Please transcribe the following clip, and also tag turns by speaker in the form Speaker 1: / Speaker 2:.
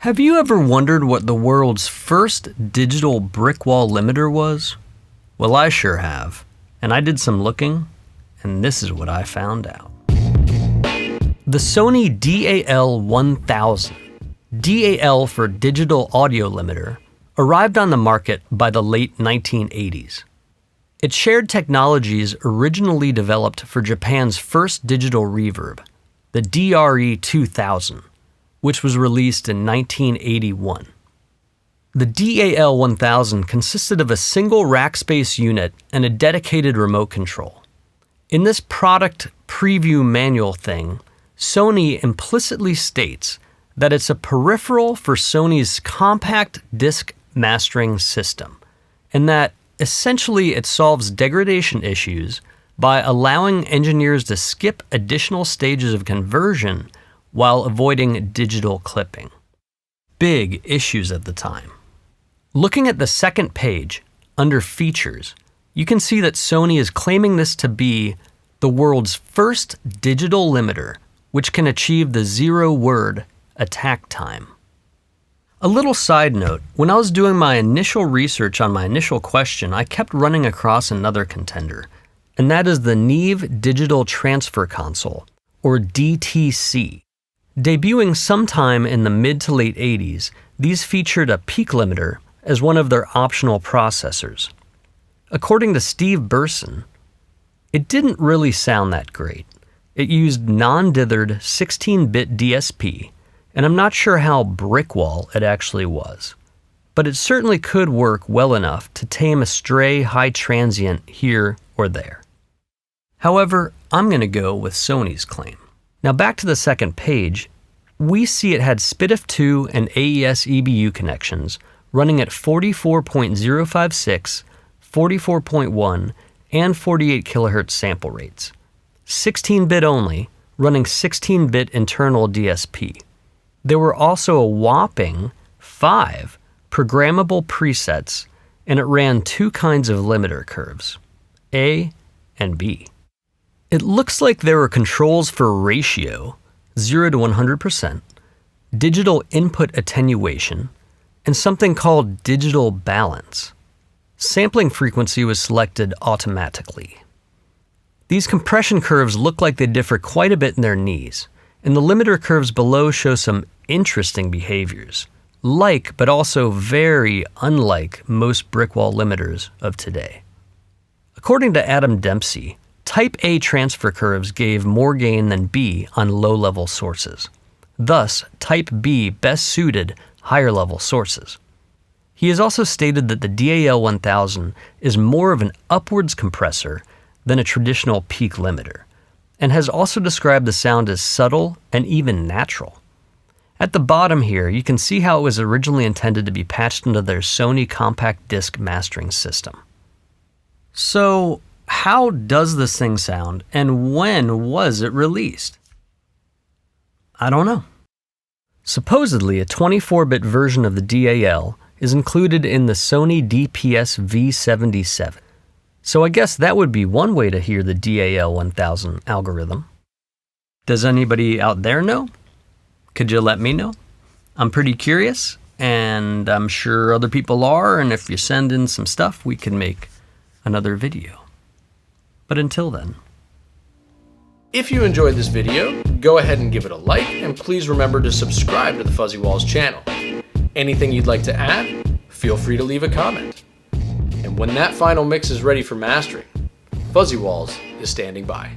Speaker 1: Have you ever wondered what the world's first digital Brickwall limiter was? Well, I sure have. And I did some looking, and this is what I found out. The Sony DAL 1000, DAL for digital audio limiter, arrived on the market by the late 1980s. It shared technologies originally developed for Japan's first digital reverb, the DRE 2000, which was released in 1981. The DAL 1000 consisted of a single rack space unit and a dedicated remote control. In this product preview manual thing, Sony implicitly states that it's a peripheral for Sony's compact disc mastering system, and that essentially it solves degradation issues by allowing engineers to skip additional stages of conversion while avoiding digital clipping. Big issues at the time. Looking at the second page, under Features, you can see that Sony is claiming this to be the world's first digital limiter which can achieve the 0-word attack time. A little side note, when I was doing my initial research on my initial question, I kept running across another contender, and that is the Neve Digital Transfer Console, or DTC. Debuting sometime in the mid to late 80s, these featured a peaklimiter as one of their optional processors. According to Steve Burson, it didn't really sound that great. It used non-dithered 16-bit DSP, and I'm not sure how Brickwall it actually was. But it certainly could work well enough to tame a stray high transient here or there. However, I'm going to go with Sony's claim. Now back to the second page, we see it had SPDIF2 and AES EBU connections running at 44.056, 44.1, and 48 kHz sample rates. 16-bit only, running 16-bit internal DSP. There were also a whopping 5 programmable presets, and it ran 2 kinds of limiter curves, A and B. It looks like there were controls for ratio, 0 to 100%, digital input attenuation, and something called digital balance. Sampling frequency was selected automatically. These compression curves look like they differ quite a bit in their knees, and the limiter curves below show some interesting behaviors, like but also very unlike most Brickwall limiters of today. According to Adam Dempsey, Type A transfer curves gave more gain than B on low-level sources. Thus, Type B best suited higher-level sources. He has also stated that the DAL 1000 is more of an upwards compressor than a traditional peak limiter, and has also described the sound as subtle and even natural. At the bottom here, you can see how it was originally intended to be patched into their Sony compact disc mastering system. So, how does this thing sound, and when was it released? I don't know. Supposedly, a 24-bit version of the DAL is included in the Sony DPS V77. So I guess that would be one way to hear the DAL 1000 algorithm. Does anybody out there know? Could you let me know? I'm pretty curious, and I'm sure other people are, and if you send in some stuff, we can make another video. But until then.
Speaker 2: If you enjoyed this video, go ahead and give it a like, and please remember to subscribe to the Fuzzywallz channel. Anything you'd like to add, feel free to leave a comment. And when that final mix is ready for mastering, Fuzzywallz is standing by.